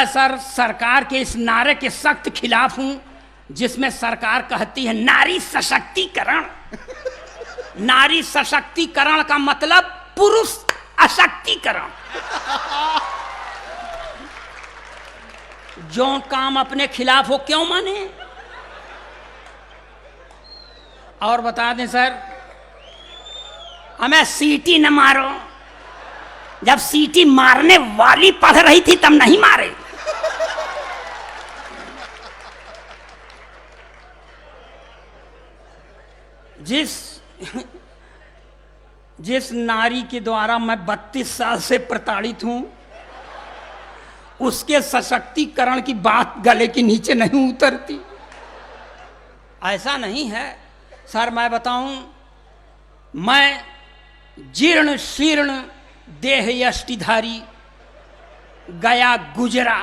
Sir, सरकार के इस नारे के सख्त खिलाफ हूं जिसमें सरकार कहती है नारी सशक्तिकरण। नारी सशक्तिकरण का मतलब पुरुष अशक्तिकरण। जो काम अपने खिलाफ हो क्यों माने। और बता दें सर, हमें सीटी न मारो। जब सीटी मारने वाली पढ़ रही थी तब नहीं मारे। जिस नारी के द्वारा मैं 32 साल से प्रताड़ित हूं, उसके सशक्तिकरण की बात गले के नीचे नहीं उतरती। ऐसा नहीं है सर, मैं बताऊं, मैं जीर्ण शीर्ण देह यष्टिधारी गया गुजरा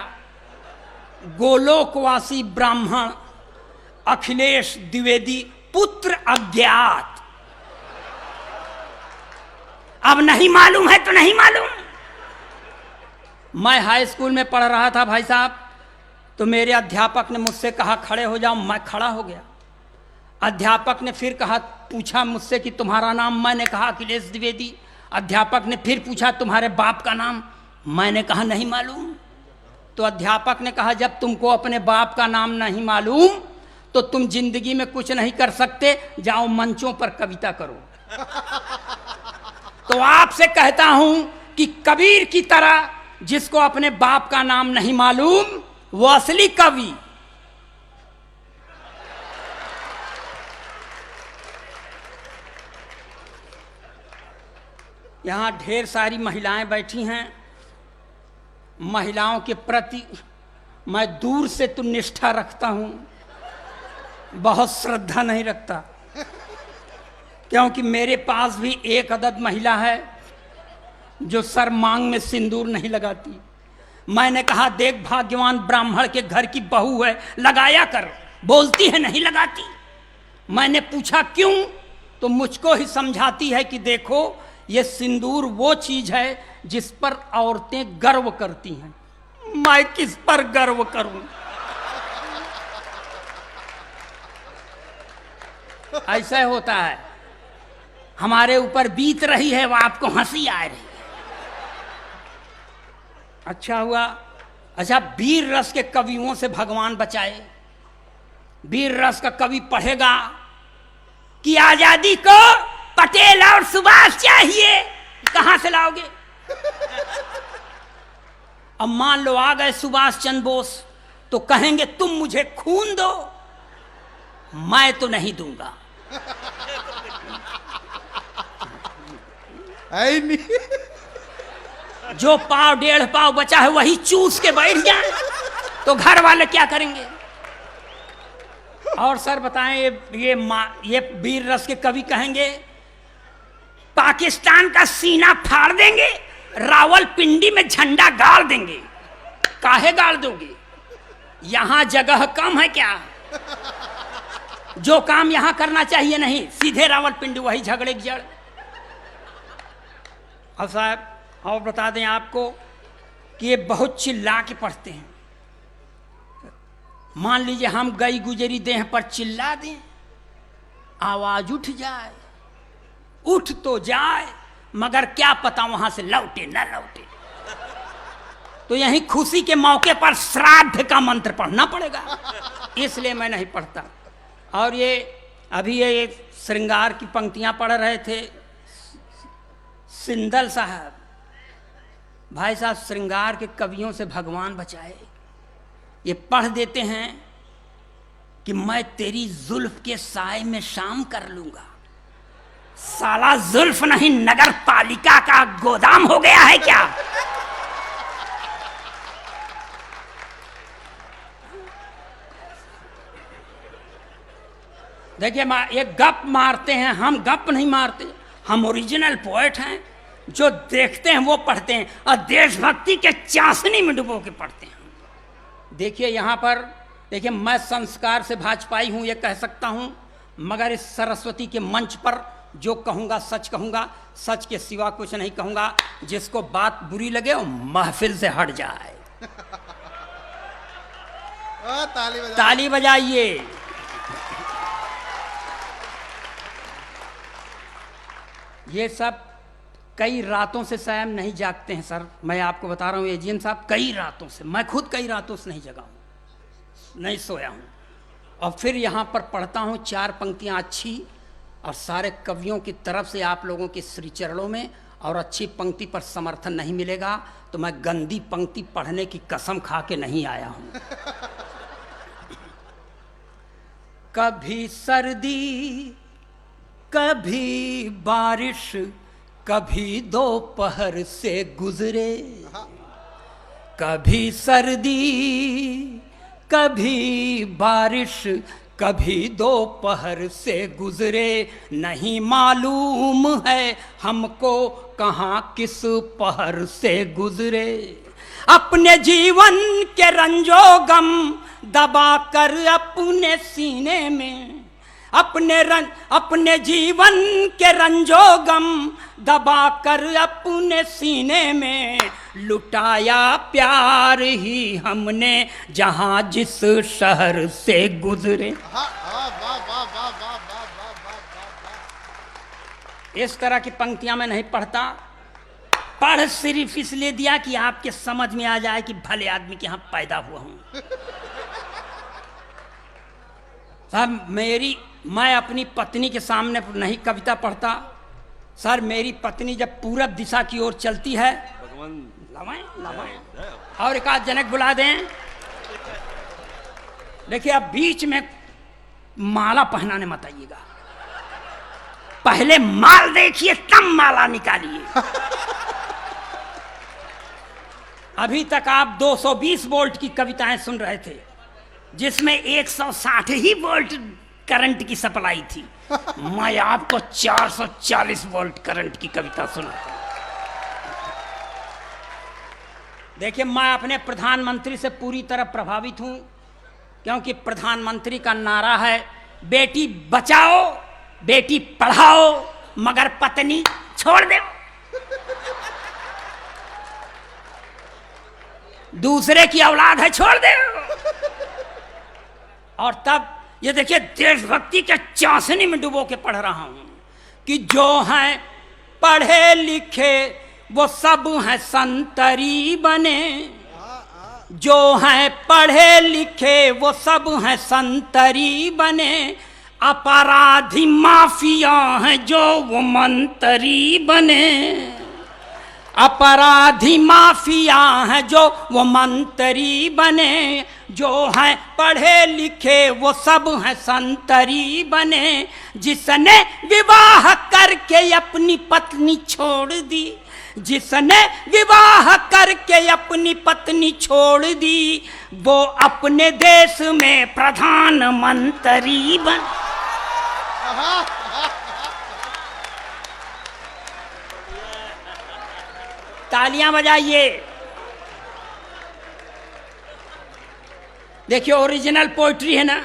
गोलोकवासी ब्राह्मण अखिलेश द्विवेदी पुत्र अज्ञात। अब नहीं मालूम है तो नहीं मालूम। मैं हाई स्कूल में पढ़ रहा था भाई साहब, तो मेरे अध्यापक ने मुझसे कहा खड़े हो जाओ। मैं खड़ा हो गया। अध्यापक ने फिर कहा, पूछा मुझसे कि तुम्हारा नाम। मैंने कहा अखिलेश द्विवेदी। अध्यापक ने फिर पूछा तुम्हारे बाप का नाम। मैंने कहा नहीं मालूम। तो अध्यापक ने कहा जब तुमको अपने बाप का नाम नहीं मालूम तो तुम जिंदगी में कुछ नहीं कर सकते, जाओ मंचों पर कविता करो। तो आपसे कहता हूं कि कबीर की तरह जिसको अपने बाप का नाम नहीं मालूम वो असली कवि। यहां ढेर सारी महिलाएं बैठी हैं। महिलाओं के प्रति मैं दूर से तो निष्ठा रखता हूं, बहुत श्रद्धा नहीं रखता, क्योंकि मेरे पास भी एक अदद महिला है जो सर मांग में सिंदूर नहीं लगाती। मैंने कहा देख भाग्यवान ब्राह्मण के घर की बहू है, लगाया कर। बोलती है नहीं लगाती। मैंने पूछा क्यों, तो मुझको ही समझाती है कि देखो ये सिंदूर वो चीज है जिस पर औरतें गर्व करती हैं। मैं किस पर गर्व करूं। ऐसा होता है, हमारे ऊपर बीत रही है, वो आपको हंसी आ रही है। अच्छा हुआ। अच्छा, वीर रस के कवियों से भगवान बचाए। वीर रस का कवि पढ़ेगा कि आजादी को पटेल और सुभाष चाहिए, कहां से लाओगे। अब मान लो आ गए सुभाष चंद्र बोस, तो कहेंगे तुम मुझे खून दो, मैं तो नहीं दूंगा। जो पाव डेढ़ पाव बचा है वही चूस के बैठ जाए तो घर वाले क्या करेंगे। और सर बताएं, ये वीर रस के कवि कहेंगे पाकिस्तान का सीना फाड़ देंगे, रावलपिंडी में झंडा गाड़ देंगे। काहे गाड़ दोगे, यहां जगह कम है क्या। जो काम यहां करना चाहिए नहीं, सीधे रावलपिंडी, वही झगड़े की जड़। अब साहब और बता दें आपको कि ये बहुत चिल्ला के पढ़ते हैं। मान लीजिए हम गई गुजरी देह पर चिल्ला दें, आवाज उठ जाए, उठ तो जाए, मगर क्या पता वहां से लौटे न लौटे। तो यही खुशी के मौके पर श्राद्ध का मंत्र पढ़ना पड़ेगा, इसलिए मैं नहीं पढ़ता। और ये अभी ये श्रृंगार की पंक्तियां पढ़ रहे थे सिंदल साहब। भाई साहब, श्रृंगार के कवियों से भगवान बचाए। ये पढ़ देते हैं कि मैं तेरी जुल्फ के साए में शाम कर लूंगा। साला जुल्फ नहीं नगर पालिका का गोदाम हो गया है क्या। देखिए ये गप मारते हैं, हम गप नहीं मारते। हम ओरिजिनल पोएट हैं, जो देखते हैं वो पढ़ते हैं और देशभक्ति के चाशनी में डुबो के पढ़ते हैं। देखिए यहाँ पर देखिए, मैं संस्कार से भाजपाई हूं ये कह सकता हूं, मगर इस सरस्वती के मंच पर जो कहूंगा सच कहूंगा, सच के सिवा कुछ नहीं कहूंगा। जिसको बात बुरी लगे वो महफिल से हट जाए। ताली बजाइए। ये सब कई रातों से स्वयं नहीं जागते हैं सर, मैं आपको बता रहा हूँ एजीएम साहब, कई रातों से, मैं खुद कई रातों से नहीं जगा हूँ, नहीं सोया हूँ। और फिर यहाँ पर पढ़ता हूँ 4 पंक्तियाँ अच्छी, और सारे कवियों की तरफ से आप लोगों के श्री चरणों में, और अच्छी पंक्ति पर समर्थन नहीं मिलेगा तो मैं गंदी पंक्ति पढ़ने की कसम खा के नहीं आया हूँ। कभी सर्दी, कभी बारिश, कभी दोपहर से गुजरे, कभी सर्दी, कभी बारिश, कभी दोपहर से गुजरे, नहीं मालूम है हमको कहाँ किस पहर से गुजरे। अपने जीवन के रंजो गम दबा कर अपने सीने में, अपने जीवन के रंजो गम दबा कर अपने सीने में, लुटाया प्यार ही हमने जहां जिस शहर से गुजरे। इस तरह की पंक्तियां मैं नहीं पढ़ता, पढ़ सिर्फ इसलिए दिया कि आपके समझ में आ जाए कि भले आदमी के यहां पैदा हुआ हूं। साहब मैं अपनी पत्नी के सामने नहीं कविता पढ़ता सर। मेरी पत्नी जब पूरब दिशा की ओर चलती है, लवाएं और एक आध जनक बुला दें। देखिए अब बीच में माला पहनाने मत आइएगा, पहले माल देखिए तब माला निकालिए। अभी तक आप 220 वोल्ट की कविताएं सुन रहे थे जिसमें 160 ही वोल्ट करंट की सप्लाई थी। मैं आपको 440 वोल्ट करंट की कविता सुनाता हूं। देखिए मैं अपने प्रधानमंत्री से पूरी तरह प्रभावित हूं, क्योंकि प्रधानमंत्री का नारा है बेटी बचाओ बेटी पढ़ाओ मगर पत्नी छोड़ दो। दूसरे की औलाद है छोड़ दो। और तब ये देखिए देशभक्ति के चाशनी में डुबो के पढ़ रहा हूं कि जो हैं पढ़े लिखे वो सब हैं संतरी बने, जो हैं पढ़े लिखे वो सब हैं संतरी बने, अपराधी माफिया हैं जो वो मंतरी बने, अपराधी माफिया हैं जो वो मंतरी बने, जो हैं पढ़े लिखे वो सब हैं संतरी बने, जिसने विवाह करके अपनी पत्नी छोड़ दी, जिसने विवाह करके अपनी पत्नी छोड़ दी, वो अपने देश में प्रधानमंत्री बन। तालियां बजाइए। देखिए ओरिजिनल पोइट्री है ना।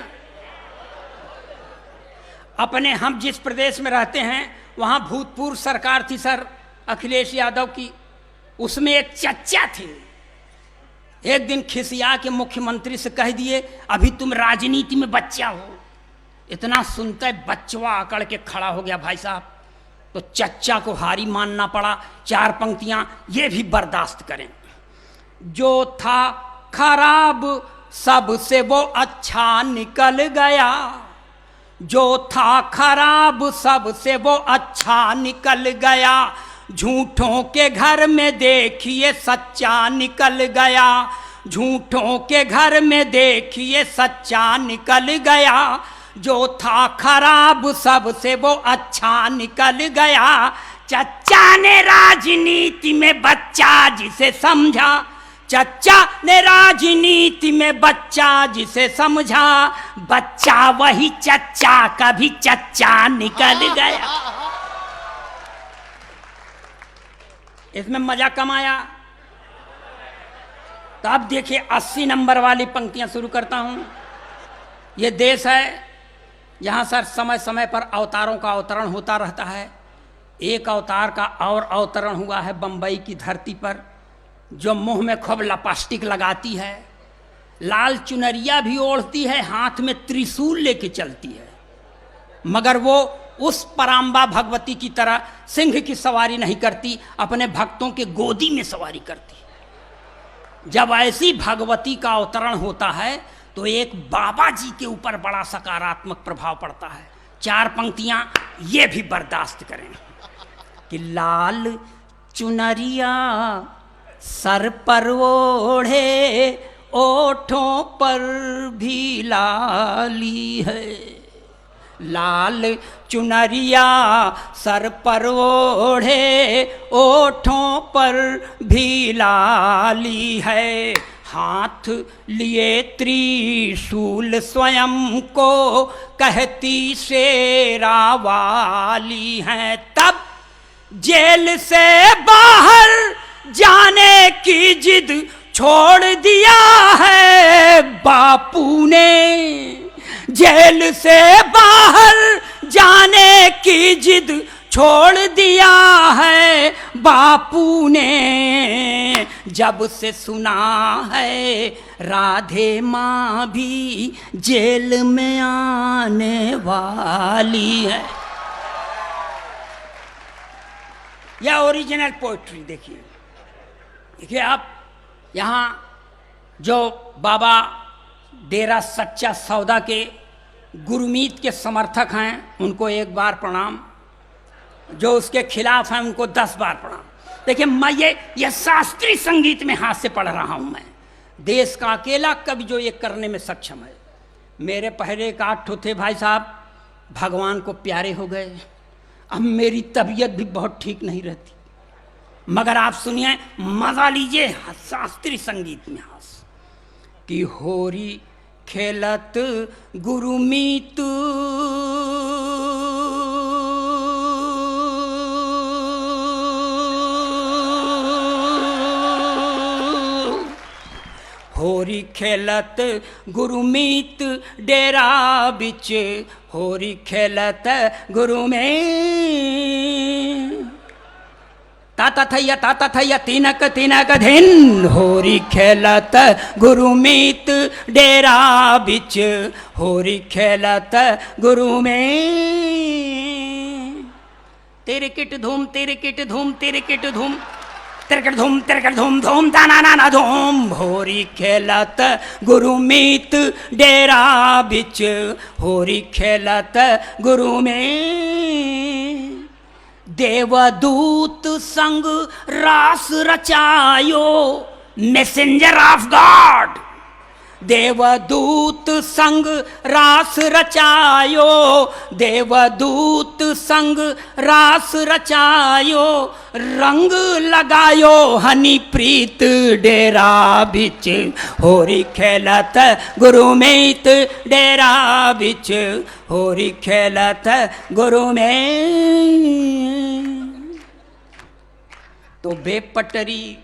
अपने हम जिस प्रदेश में रहते हैं वहां भूतपूर्व सरकार थी सर अखिलेश यादव की, उसमें एक चच्चा थे। एक दिन खिसिया के मुख्यमंत्री से कह दिए अभी तुम राजनीति में बच्चा हो। इतना सुनते बच्चवा अकड़ के खड़ा हो गया भाई साहब, तो चच्चा को हारी मानना पड़ा। 4 पंक्तियां ये भी बर्दाश्त करें। जो था खराब सबसे वो अच्छा निकल गया, जो था खराब सबसे वो अच्छा निकल गया, झूठों के घर में देखिए सच्चा निकल गया, झूठों के घर में देखिए सच्चा निकल गया, जो था खराब सबसे वो अच्छा निकल गया। चच्चा ने राजनीति में बच्चा जिसे समझा, चच्चा ने राजनीति में बच्चा जिसे समझा, बच्चा वही चच्चा कभी चच्चा निकल गया। इसमें मजा कम आया। तो अब देखिए 80 नंबर वाली पंक्तियां शुरू करता हूं। ये देश है जहां सर समय समय पर अवतारों का अवतरण होता रहता है। एक अवतार का और अवतरण हुआ है बंबई की धरती पर, जो मुंह में खूब लपास्टिक लगाती है, लाल चुनरिया भी ओढ़ती है, हाथ में त्रिशूल लेके चलती है, मगर वो उस पराम्बा भगवती की तरह सिंह की सवारी नहीं करती, अपने भक्तों के गोदी में सवारी करती है। जब ऐसी भगवती का अवतरण होता है तो एक बाबा जी के ऊपर बड़ा सकारात्मक प्रभाव पड़ता है। 4 पंक्तियां ये भी बर्दाश्त करें कि लाल चुनरिया सर पर ओढ़े, ओठों पर भी लाली है। लाल चुनरिया सर पर ओढ़े, ओठों पर भी लाली है। हाथ लिए त्रिशूल स्वयं को कहती शेरा वाली हैं। तब जेल से बाहर जाने की जिद छोड़ दिया है बापू ने। जेल से बाहर जाने की जिद छोड़ दिया है बापू ने। जब से सुना है राधे माँ भी जेल में आने वाली है। यह ओरिजिनल पोएट्री देखिए। देखिए आप यहाँ जो बाबा डेरा सच्चा सौदा के गुरमीत के समर्थक हैं उनको 1 बार प्रणाम, जो उसके खिलाफ हैं उनको 10 बार प्रणाम। देखिए मैं ये शास्त्रीय संगीत में हाथ से पढ़ रहा हूँ। मैं देश का अकेला कवि जो ये करने में सक्षम है। मेरे पहले 8 ठो थे भाई साहब, भगवान को प्यारे हो गए। अब मेरी तबीयत भी बहुत ठीक नहीं रहती, मगर आप सुनिए, मजा लीजिए शास्त्रीय संगीत में हास कि होरी खेलत गुरुमीत होरी खेलत गुरुमीत डेरा बिच, होरी खेलत गुरु में ताता थैया तिनक तिनक धिन। होरी खेलत गुरुमीत डेरा बिच, होरी खेलत गुरु में। तिरकिट धूम तिरकिट धूम तिरकिट धूम तिरकिट धूम धूम दाना नाना धूम। होरी खेलत गुरुमीत डेरा बिच, होरी खेलत गुरु में। देवदूत संग रास रचायो, मैसेंजर ऑफ गॉड। देवदूत संग रास रचायो, देवदूत संग रास रचायो। रंग लगायो हनी प्रीत डेरा बिच, होरी खेलत गुरुमीत डेरा बिच, होरी खेलत गुरु में। तो बेपटरी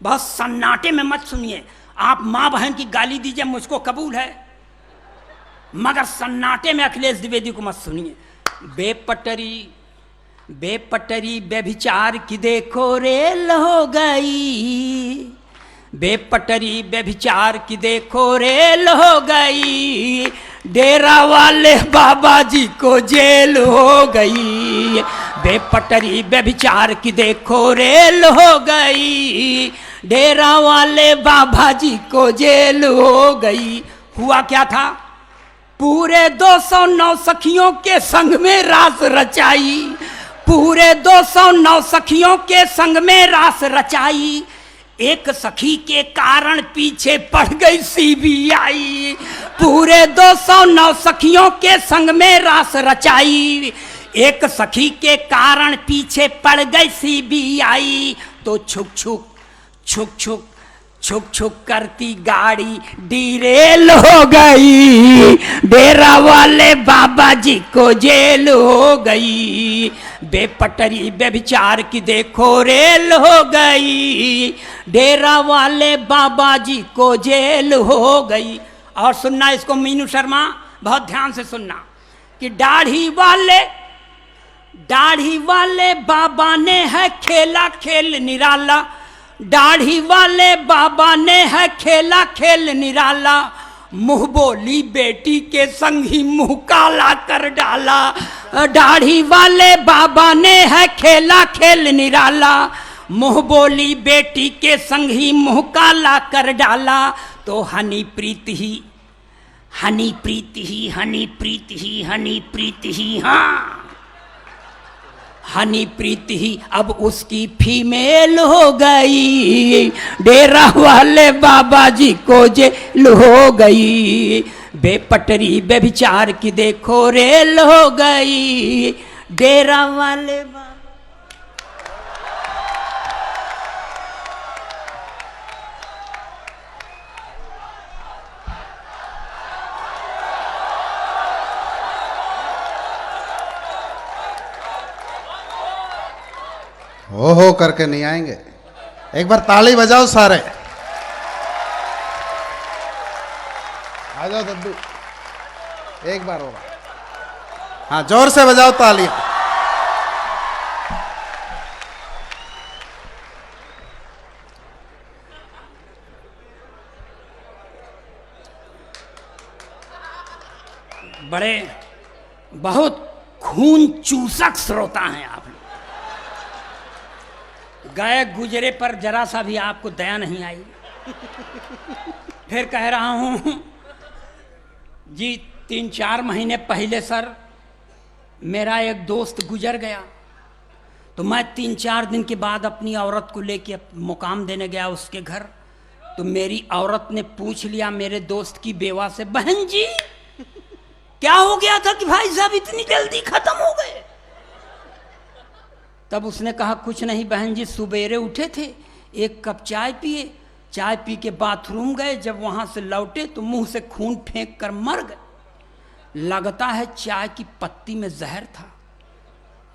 बहुत सन्नाटे में मत सुनिए। आप माँ बहन की गाली दीजिए, मुझको कबूल है, मगर सन्नाटे में अखिलेश द्विवेदी को मत सुनिए। बेपटरी बेपटरी व्यभिचार की देखो रेल हो गई। बेपटरी व्यभिचार की देखो रेल हो गई। डेरा वाले बाबा जी को जेल हो गई। बेपटरी व्यभिचार की देखो रेल हो गई। डेरा वाले बाबा जी को जेल हो गई। हुआ क्या था? पूरे 209 सखियों के संग में रास रचाई। पूरे 209 सखियों के संग में रास रचाई। एक सखी के कारण पीछे पड़ गई सीबीआई। पूरे 209 सखियों के संग में रास रचाई। एक सखी के कारण पीछे पड़ गई सीबीआई। तो छुक छुक छुक छुक छुक छुक करती गाड़ी डिरेल हो गई। डेरा वाले बाबा जी को जेल हो गई। बेपटरी व्यभिचार की देखो रेल हो गई। डेरा वाले बाबा जी को जेल हो गई। और सुनना इसको मीनू शर्मा, बहुत ध्यान से सुनना कि दाढ़ी वाले बाबा ने है खेला खेल निराला। दाढ़ी वाले बाबा ने है खेला खेल निराला, मुंह बोली बेटी के संग ही मुंह काला कर डाला। दाढ़ी वाले बाबा ने है खेला खेल निराला, मुंह बोली बेटी के संग ही मुंह काला कर डाला। तो हनी प्रीति ही, हनी प्रीति ही, हनी प्रीति ही, हनी प्रीति ही, हाँ हनी प्रीति ही अब उसकी फीमेल हो गई, डेरा वाले बाबा जी को जेल हो गई। बेपटरी बेविचार की देखो रेल हो गई, डेरा वाले बाबा। हो करके नहीं आएंगे। एक बार ताली बजाओ सारे। आ जाओ दद्दू, एक बार होगा। हाँ जोर से बजाओ तालियां। बड़े बहुत खून चूसक श्रोता हैं आप लोग। गए गुजरे पर जरा सा भी आपको दया नहीं आई। फिर कह रहा हूं जी, 3-4 महीने पहले सर मेरा एक दोस्त गुजर गया, तो मैं 3-4 दिन के बाद अपनी औरत को लेके मुकाम देने गया उसके घर। तो मेरी औरत ने पूछ लिया मेरे दोस्त की बेवा से, बहन जी क्या हो गया था कि भाई साहब इतनी जल्दी खत्म हो गए? तब उसने कहा कुछ नहीं बहन जी, सुबेरे उठे थे, एक कप चाय पिए, चाय पी के बाथरूम गए, जब वहां से लौटे तो मुंह से खून फेंक कर मर गए। लगता है चाय की पत्ती में जहर था।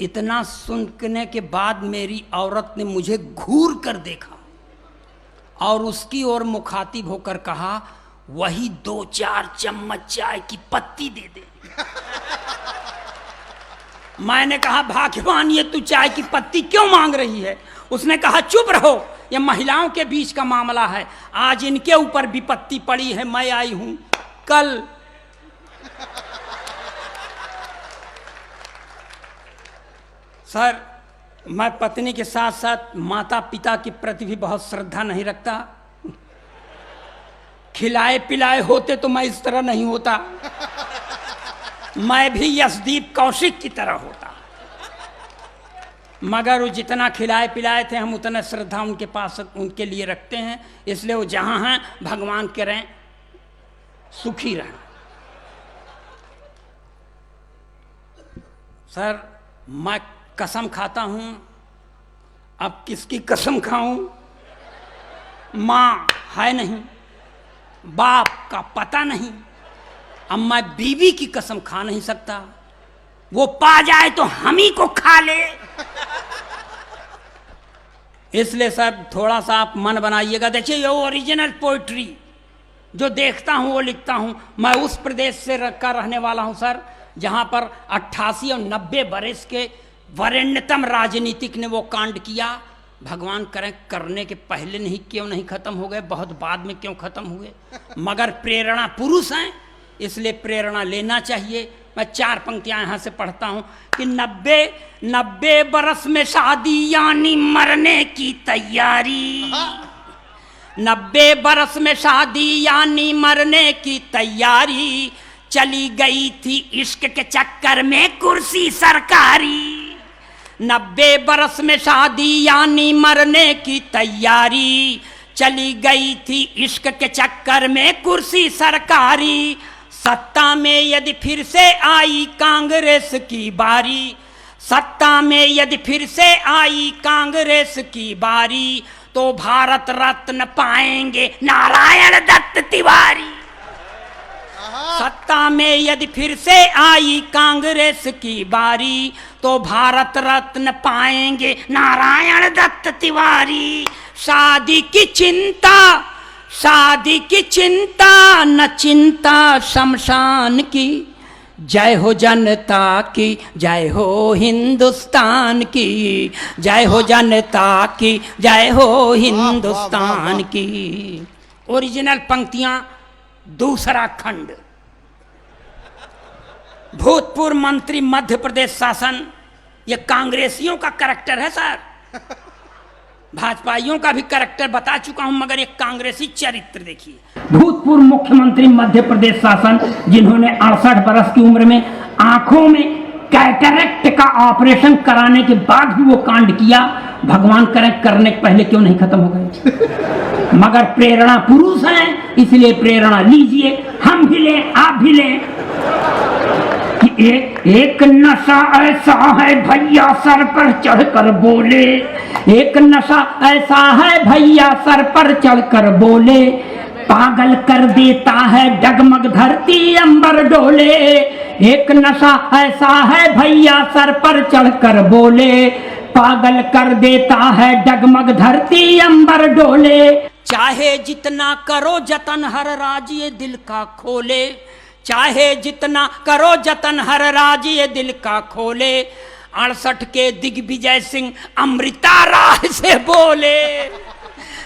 इतना सुनने के बाद मेरी औरत ने मुझे घूर कर देखा और उसकी ओर मुखातिब होकर कहा, वही 2-4 चम्मच चाय की पत्ती दे दे। मैंने कहा भाग्यवान, ये तू चाय की पत्ती क्यों मांग रही है? उसने कहा चुप रहो, ये महिलाओं के बीच का मामला है, आज इनके ऊपर विपत्ति पड़ी है, मैं आई हूं कल। सर मैं पत्नी के साथ साथ माता पिता के प्रति भी बहुत श्रद्धा नहीं रखता। खिलाए पिलाए होते तो मैं इस तरह नहीं होता, मैं भी यशदीप कौशिक की तरह होता। मगर वो जितना खिलाए पिलाए थे, हम उतना श्रद्धा उनके पास उनके लिए रखते हैं, इसलिए वो जहां हैं भगवान करें सुखी रहें। सर मैं कसम खाता हूं, अब किसकी कसम खाऊं? मां है नहीं, बाप का पता नहीं, अब मैं बीवी की कसम खा नहीं सकता, वो पा जाए तो हम ही को खा ले। इसलिए सर थोड़ा सा आप मन बनाइएगा। देखिए ये ओरिजिनल पोइट्री जो देखता हूं वो लिखता हूं। मैं उस प्रदेश से का रहने वाला हूं सर, जहां पर 88 और 90 बरस के वरेण्यतम राजनीतिक ने वो कांड किया। भगवान करें करने के पहले नहीं, क्यों नहीं खत्म हो गए, बहुत बाद में क्यों खत्म हुए। मगर प्रेरणा पुरुष हैं, इसलिए प्रेरणा लेना चाहिए। मैं 4 पंक्तियां यहां से पढ़ता हूं कि 90 बरस में शादी यानी मरने की तैयारी। 90 बरस में शादी यानी मरने की तैयारी, चली गई थी इश्क के चक्कर में कुर्सी सरकारी। 90 बरस में शादी यानी मरने की तैयारी, चली गई थी इश्क के चक्कर में कुर्सी सरकारी। सत्ता में यदि फिर से आई कांग्रेस की बारी, सत्ता में यदि फिर से आई कांग्रेस की बारी, तो भारत रत्न पाएंगे नारायण दत्त तिवारी। सत्ता में यदि फिर से आई कांग्रेस की बारी, तो भारत रत्न पाएंगे नारायण दत्त तिवारी। शादी की चिंता, शादी की चिंता न चिंता शमशान की, जय हो जनता की, जय हो हिंदुस्तान की, जय हो जनता की, जय हो हिंदुस्तान की। ओरिजिनल पंक्तियां, दूसरा खंड। भूतपूर्व मंत्री मध्य प्रदेश शासन, ये कांग्रेसियों का करैक्टर है सर। भाजपाइयों का भी करैक्टर बता चुका हूं, मगर एक कांग्रेसी चरित्र देखिए। भूतपूर्व मुख्यमंत्री मध्य प्रदेश शासन, जिन्होंने 68 बरस की उम्र में आंखों में कैटरेक्ट का ऑपरेशन कराने के बाद भी वो कांड किया, भगवान करे करने के पहले क्यों नहीं खत्म हो गए। मगर प्रेरणा पुरुष हैं, इसलिए प्रेरणा लीजिए, हम भी लें, आप भी लें। कि एक नशा ऐसा है भैया सर पर चढ़कर बोले, एक नशा ऐसा है भैया सर पर चढ़कर बोले, पागल कर देता है डगमग धरती अंबर डोले। एक नशा ऐसा है भैया सर पर चढ़कर बोले, पागल कर देता है डगमग धरती अंबर डोले। चाहे जितना करो जतन हर राज ये दिल का खोले, चाहे जितना करो जतन हर राज ये दिल का खोले। 68 के दिग्विजय सिंह अमृता राय से बोले,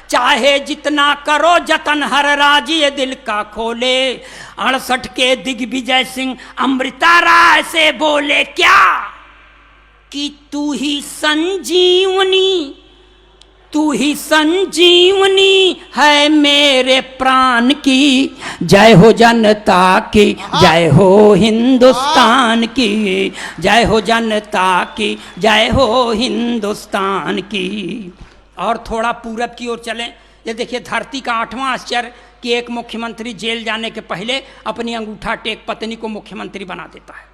चाहे जितना करो जतन हर राज ये दिल का खोले। 68 के दिग्विजय सिंह अमृता राय से बोले क्या, कि तू ही संजीवनी, तू ही संजीवनी है मेरे प्राण की। जय हो जनता की, जय हो हिंदुस्तान की, जय हो जनता की, जय हो हिंदुस्तान की। और थोड़ा पूरब की ओर चलें। ये देखिए धरती का 8वां आश्चर्य कि एक मुख्यमंत्री जेल जाने के पहले अपनी अंगूठा टेक पत्नी को मुख्यमंत्री बना देता है,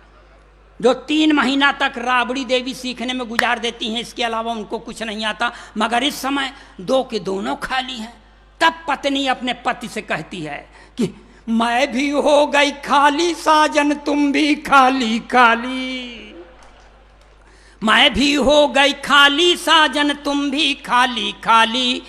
जो 3 महीना तक राबड़ी देवी सीखने में गुजार देती हैं, इसके अलावा उनको कुछ नहीं आता। मगर इस समय 2 के दोनों खाली हैं। तब पत्नी अपने पति से कहती है कि मैं भी हो गई खाली साजन, तुम भी खाली खाली। मैं भी हो गई खाली साजन, तुम भी खाली खाली।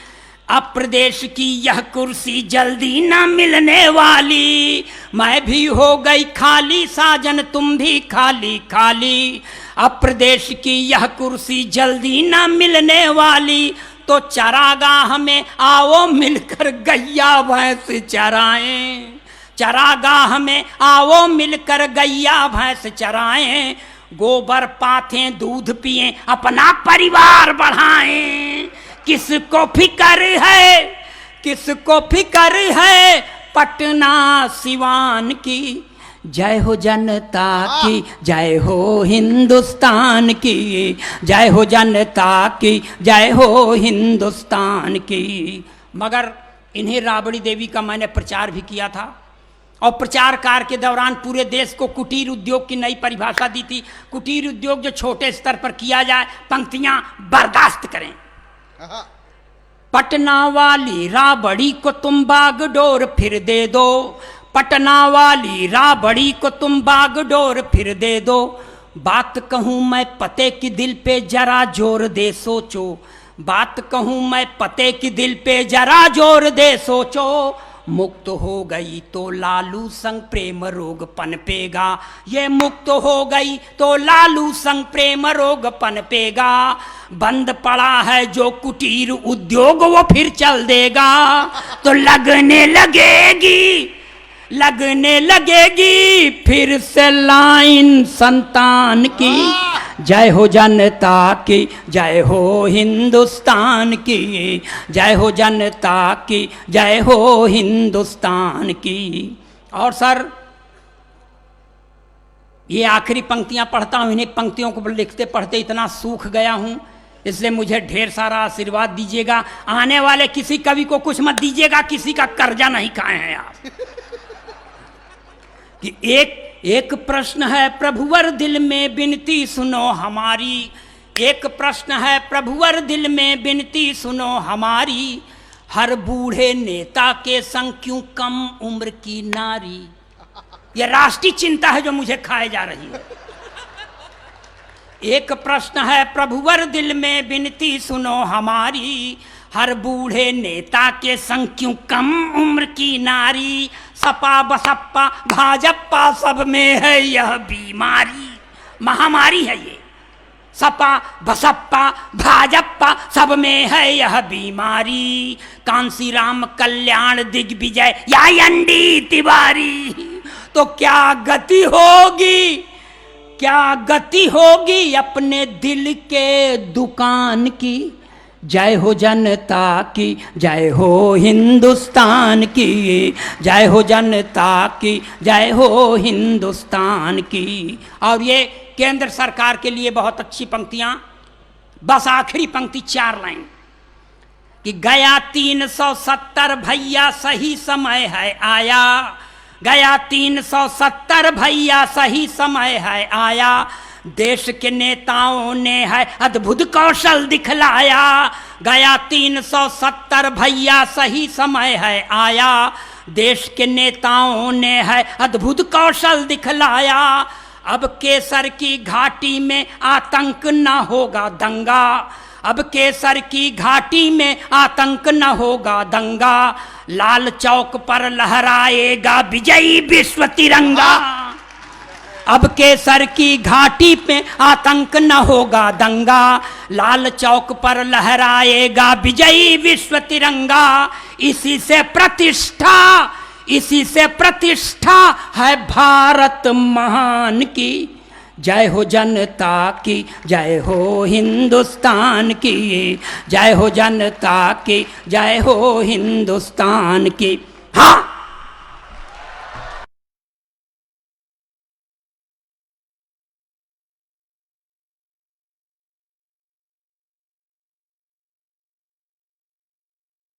अब प्रदेश की यह कुर्सी जल्दी न मिलने वाली। मैं भी हो गई खाली साजन, तुम भी खाली खाली। अब प्रदेश की यह कुर्सी जल्दी न मिलने वाली। तो चरागाह में आओ मिलकर गैया भैंस चराएं, चरागाह में आओ मिलकर गैया भैंस चराएं। गोबर पाथें, दूध पिएं, अपना परिवार बढ़ाएं। किसको फिकर है, किसको फिकर है पटना सिवान की। जय हो जनता की, जय हो हिंदुस्तान की, जय हो जनता की, जय हो हिंदुस्तान की। मगर इन्हीं राबड़ी देवी का मैंने प्रचार भी किया था, और प्रचार कार्य के दौरान पूरे देश को कुटीर उद्योग की नई परिभाषा दी थी। कुटीर उद्योग जो छोटे स्तर पर किया जाए, पंक्तियां बर्दाश्त करें। पटना वाली राबड़ी को तुम बागडोर फिर दे दो, पटना वाली राबड़ी को तुम बागडोर फिर दे दो। बात कहूं मैं पते की दिल पे जरा जोर दे सोचो, बात कहूं मैं पते की दिल पे जरा जोर दे सोचो। मुक्त हो गई तो लालू संग प्रेम रोग पनपेगा, ये मुक्त हो गई तो लालू संग प्रेम रोग पनपेगा। बंद पड़ा है जो कुटीर उद्योग वो फिर चल देगा। तो लगने लगेगी, लगने लगेगी फिर से लाइन संतान की। जय हो जनता की, जय हो हिंदुस्तान की, जय हो जनता की, जय हो हिंदुस्तान की। और सर ये आखिरी पंक्तियां पढ़ता हूं, इन्हीं पंक्तियों को लिखते पढ़ते इतना सूख गया हूं, इसलिए मुझे ढेर सारा आशीर्वाद दीजिएगा। आने वाले किसी कवि को कुछ मत दीजिएगा, किसी का कर्जा नहीं खाए हैं आप। कि एक प्रश्न है प्रभुवर दिल में बिनती सुनो हमारी, एक प्रश्न है प्रभुवर दिल में बिनती सुनो हमारी। हर बूढ़े नेता के संग क्यों कम उम्र की नारी। यह राष्ट्रीय चिंता है जो मुझे खाए जा रही है। एक प्रश्न है प्रभुवर दिल में बिनती सुनो हमारी, हर बूढ़े नेता के संग क्यों कम उम्र की नारी, सपा बसपा भाजपा सब में है यह बीमारी, महामारी है ये। सपा बसपा भाजपा सब में है यह बीमारी, कांसी राम कल्याण दिग्विजय या एनडी तिवारी। तो क्या गति होगी, क्या गति होगी अपने दिल के दुकान की। जय हो जनता की, जय हो हिंदुस्तान की, जय हो जनता की, जय हो हिंदुस्तान की। और ये केंद्र सरकार के लिए बहुत अच्छी पंक्तियां, बस आखिरी पंक्ति 4 लाइन कि गया 370 भैया सही समय है आया, गया 370 भैया सही समय है आया, देश के नेताओं ने है अद्भुत कौशल दिखलाया। गया 370 भैया सही समय है आया, देश के नेताओं ने है अद्भुत कौशल दिखलाया। अब केसर की घाटी में आतंक न होगा दंगा, अब केसर की घाटी में आतंक न होगा दंगा, लाल चौक पर लहराएगा विजयी विश्व तिरंगा। अब केसर की घाटी पे आतंक न होगा दंगा, लाल चौक पर लहराएगा विजयी विश्व तिरंगा। इसी से प्रतिष्ठा, इसी से प्रतिष्ठा है भारत महान की। जय हो जनता की, जय हो हिंदुस्तान की, जय हो जनता की, जय हो हिंदुस्तान की। हाँ,